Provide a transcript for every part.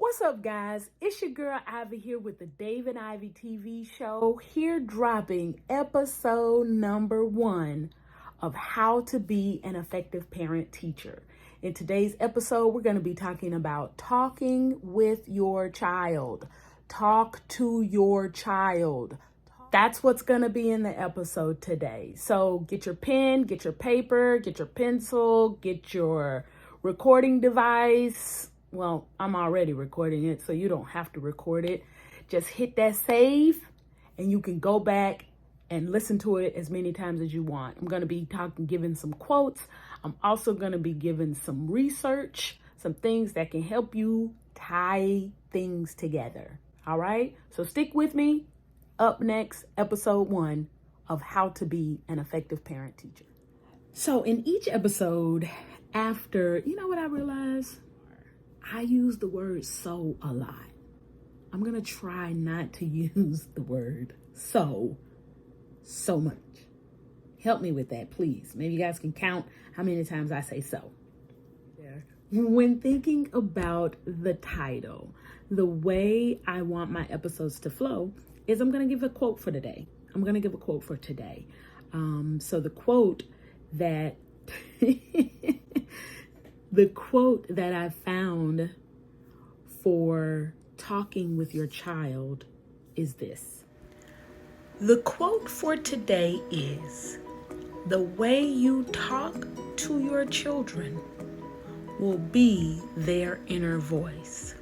What's up, guys? It's your girl Ivy here with the Dave and Ivy TV show, here dropping episode number 1 of How to Be an Effective Parent Teacher. In today's episode, we're going to be talking about talking with your child. Talk to your child. That's what's going to be in the episode today. So get your pen, get your paper, get your pencil, get your recording device. Well, I'm already recording it, so you don't have to record it. Just hit that save, and you can go back and listen to it as many times as you want. I'm going to be giving some quotes. I'm also going to be giving some research, some things that can help you tie things together. All right? So stick with me. Up next, episode 1 of How to Be an Effective Parent Teacher. So in each episode, after, you know what I realized? I use the word so a lot. I'm going to try not to use the word so much. Help me with that, please. Maybe you guys can count how many times I say so. Yeah. When thinking about the title, the way I want my episodes to flow is I'm going to give a quote for today. So the quote that the quote that I found for talking with your child is this. The quote for today is, "The way you talk to your children will be their inner voice."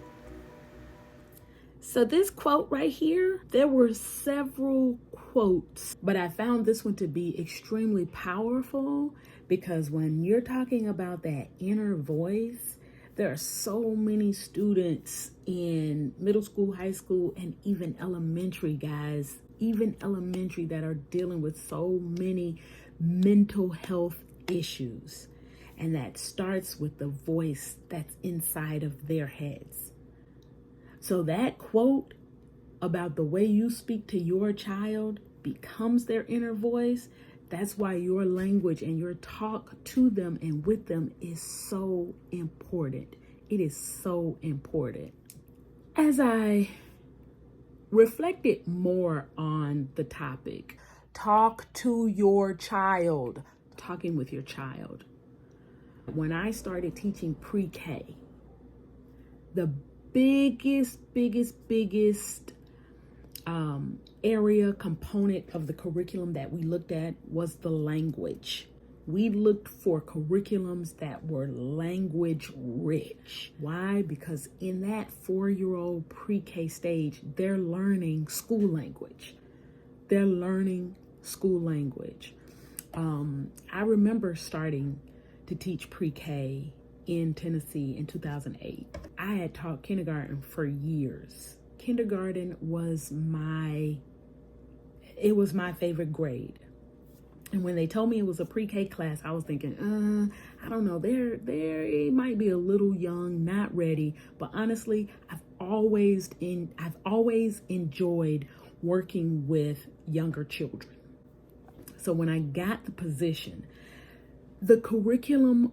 So this quote right here, there were several quotes, but I found this one to be extremely powerful because when you're talking about that inner voice, there are so many students in middle school, high school, and even elementary, guys, that are dealing with so many mental health issues. And that starts with the voice that's inside of their heads. So that quote about the way you speak to your child becomes their inner voice. That's why your language and your talk to them and with them is so important. It is so important. As I reflected more on the topic, talk to your child, talking with your child. When I started teaching pre-K, the biggest area component of the curriculum that we looked at was the language. We looked for curriculums that were language rich. Why? Because in that 4-year-old pre-K stage, they're learning school language. I remember starting to teach pre-K in Tennessee in 2008. I had taught kindergarten for years. Kindergarten was my favorite grade. And when they told me it was a pre-K class, I was thinking, I don't know, they might be a little young, not ready. But honestly, I've always enjoyed working with younger children. So when I got the position, the curriculum,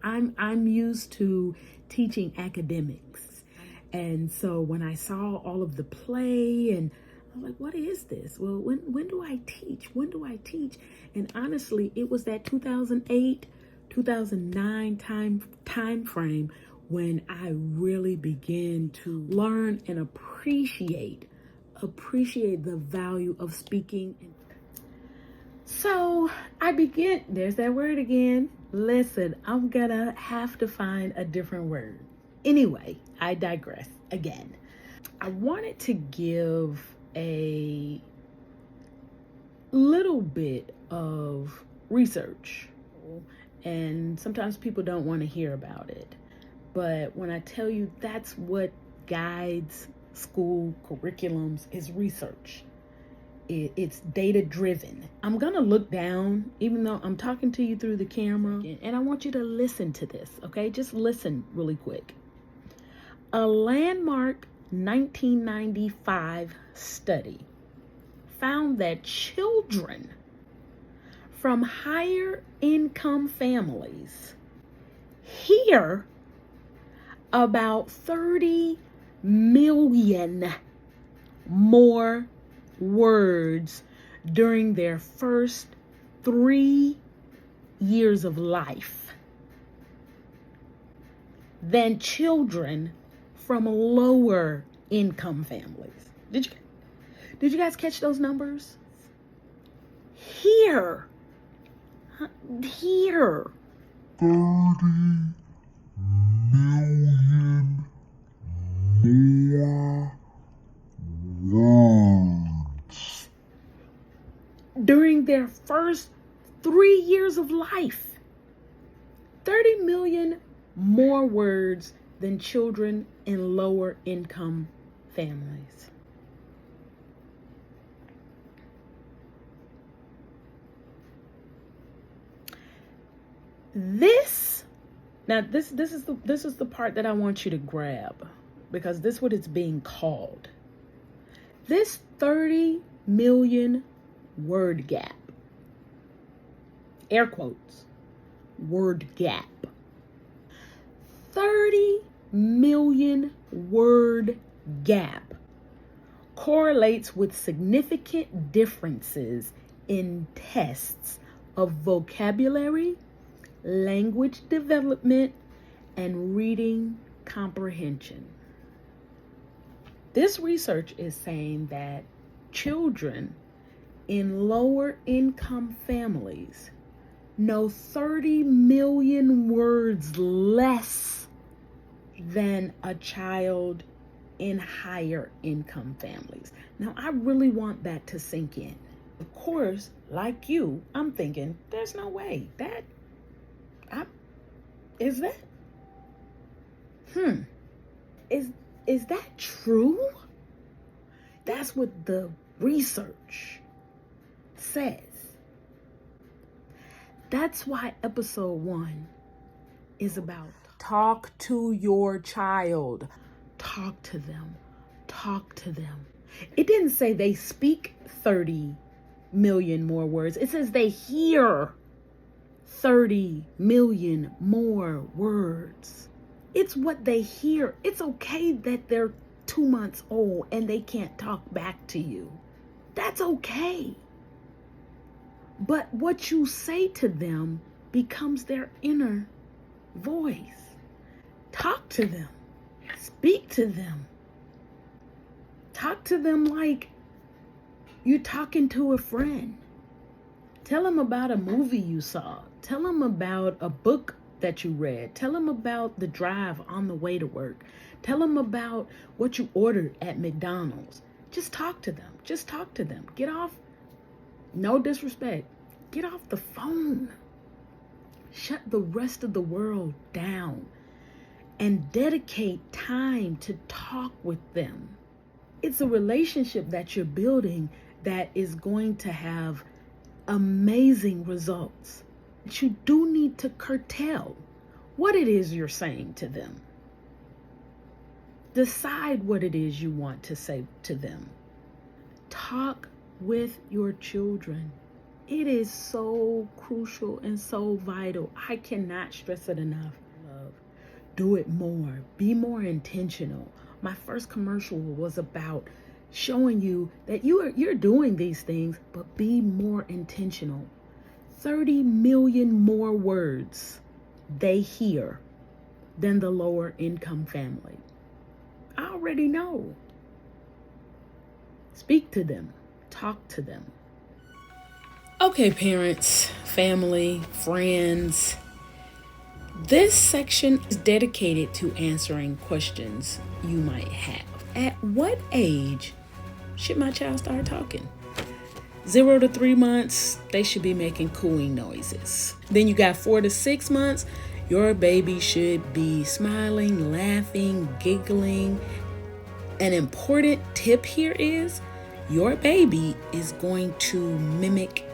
I'm used to teaching academics. And so when I saw all of the play, and I'm like, what is this? Well, when do I teach? And honestly, it was that 2008, 2009 time frame when I really began to learn and appreciate the value of speaking. So there's that word again. Listen, I'm gonna have to find a different word. Anyway, I digress again. I wanted to give a little bit of research, and sometimes people don't want to hear about it. But when I tell you that's what guides school curriculums is research. It's data driven. I'm going to look down, even though I'm talking to you through the camera, and I want you to listen to this, okay? Just listen really quick. A landmark 1995 study found that children from higher income families hear about 30 million more words during their first 3 years of life than children from lower income families. Did you guys catch those numbers? Here. 30 million more words during their first 3 years of life. 30 million more words than children in lower income families. This is the part that I want you to grab, because this is what it's being called. This 30 million word gap, air quotes, word gap, 30 million word gap correlates with significant differences in tests of vocabulary, language development, and reading comprehension. This research is saying that children in lower income families know 30 million words less than a child in higher income families. Now, I really want that to sink in. Of course, like you, I'm thinking, there's no way that is that? Is that true? That's what the research says. That's why episode 1 is about talk to your child. Talk to them. Talk to them. It didn't say they speak 30 million more words. It says they hear 30 million more words. It's what they hear. It's okay that they're 2 months old and they can't talk back to you. That's okay. But what you say to them becomes their inner voice. Talk to them. Speak to them. Talk to them like you're talking to a friend. Tell them about a movie you saw. Tell them about a book that you read. Tell them about the drive on the way to work. Tell them about what you ordered at McDonald's. Just talk to them. Just talk to them. Get off, no disrespect, get off the phone. Shut the rest of the world down and dedicate time to talk with them. It's a relationship that you're building that is going to have amazing results. But you do need to curtail what it is you're saying to them. Decide what it is you want to say to them. Talk with your children. It is so crucial and so vital. I cannot stress it enough. Love. Do it more. Be more intentional. My first commercial was about showing you that you're doing these things, but be more intentional. 30 million more words they hear than the lower income family. I already know. Speak to them. Talk to them. Okay, parents, family, friends. This section is dedicated to answering questions you might have. At what age should my child start talking? 0 to 3 months, they should be making cooing noises. Then you got 4 to 6 months, your baby should be smiling, laughing, giggling. An important tip here is your baby is going to mimic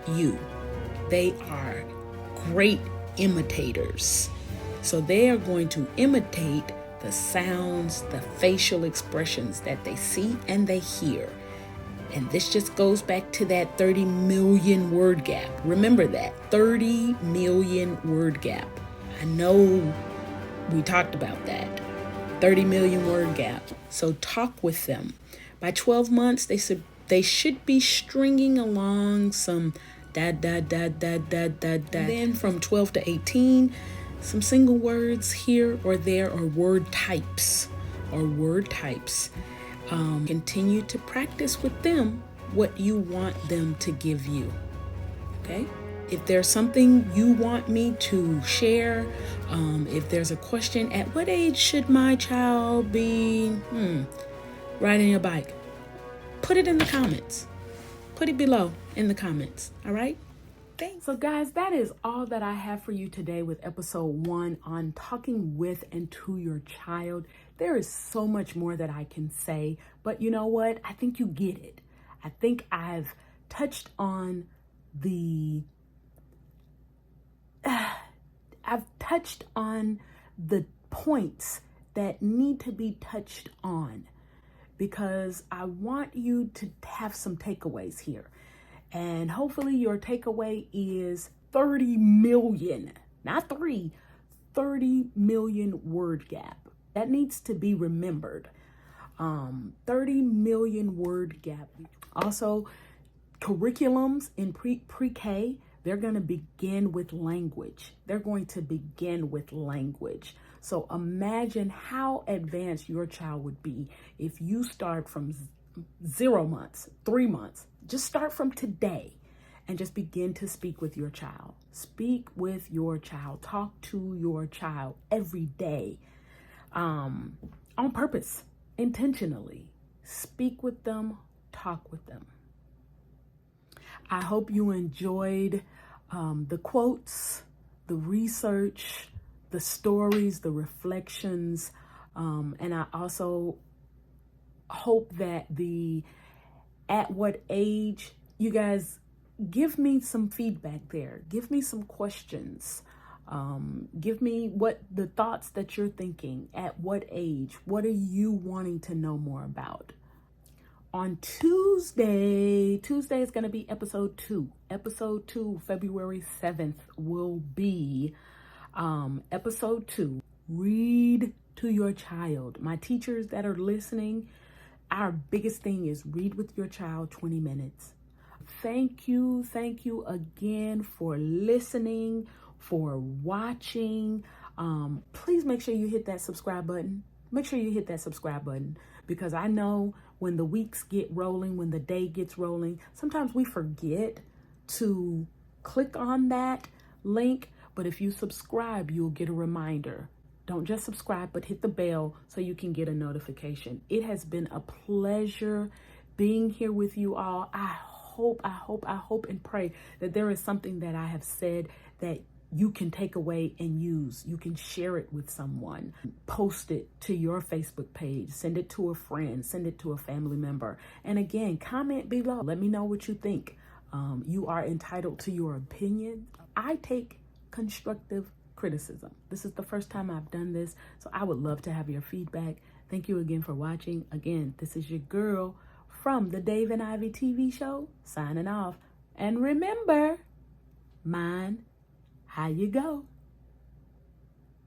you. They are great imitators. So they are going to imitate the sounds, the facial expressions that they see and they hear. And this just goes back to that 30 million word gap. Remember that 30 million word gap. I know we talked about that. 30 million word gap. So talk with them. By 12 months, they should be stringing along some dad. Then from 12 to 18, some single words here or there, or word types. Continue to practice with them what you want them to give you. Okay? If there's something you want me to share, if there's a question, at what age should my child be riding a bike? Put it in the comments. Put it below in the comments. All right? Thanks. So guys, that is all that I have for you today with episode 1 on talking with and to your child. There is so much more that I can say, but you know what? I think you get it. I think I've touched on the points that need to be touched on, because I want you to have some takeaways here. And hopefully your takeaway is 30 million, not 3, 30 million word gap. That needs to be remembered. 30 million word gap. Also, curriculums in pre-K, they're going to begin with language. So imagine how advanced your child would be if you start from 0 months, 3 months. Just start from today and just begin to speak with your child. Speak with your child. Talk to your child every day, on purpose, intentionally. Speak with them, talk with them. I hope you enjoyed the quotes, the research, the stories, the reflections, and I also hope that at what age, you guys give me some feedback there. Give me some questions. Give me what the thoughts that you're thinking. At what age? What are you wanting to know more about? On Tuesday is going to be episode 2. Episode 2, February 7th, will be episode 2. Read to your child. My teachers that are listening, our biggest thing is read with your child 20 minutes. Thank you again for listening, for watching. Please make sure you hit that subscribe button. Because I know when the weeks get rolling, when the day gets rolling, sometimes we forget to click on that link. But if you subscribe, you'll get a reminder. Don't just subscribe, but hit the bell so you can get a notification. It has been a pleasure being here with you all. I hope and pray that there is something that I have said that you can take away and use. You can share it with someone. Post it to your Facebook page. Send it to a friend. Send it to a family member. And again, comment below. Let me know what you think. You are entitled to your opinion. I take constructive criticism. This is the first time I've done this, so I would love to have your feedback. Thank you again for watching. Again, this is your girl from the Dave and Ivy TV show, signing off. And remember, mind how you go.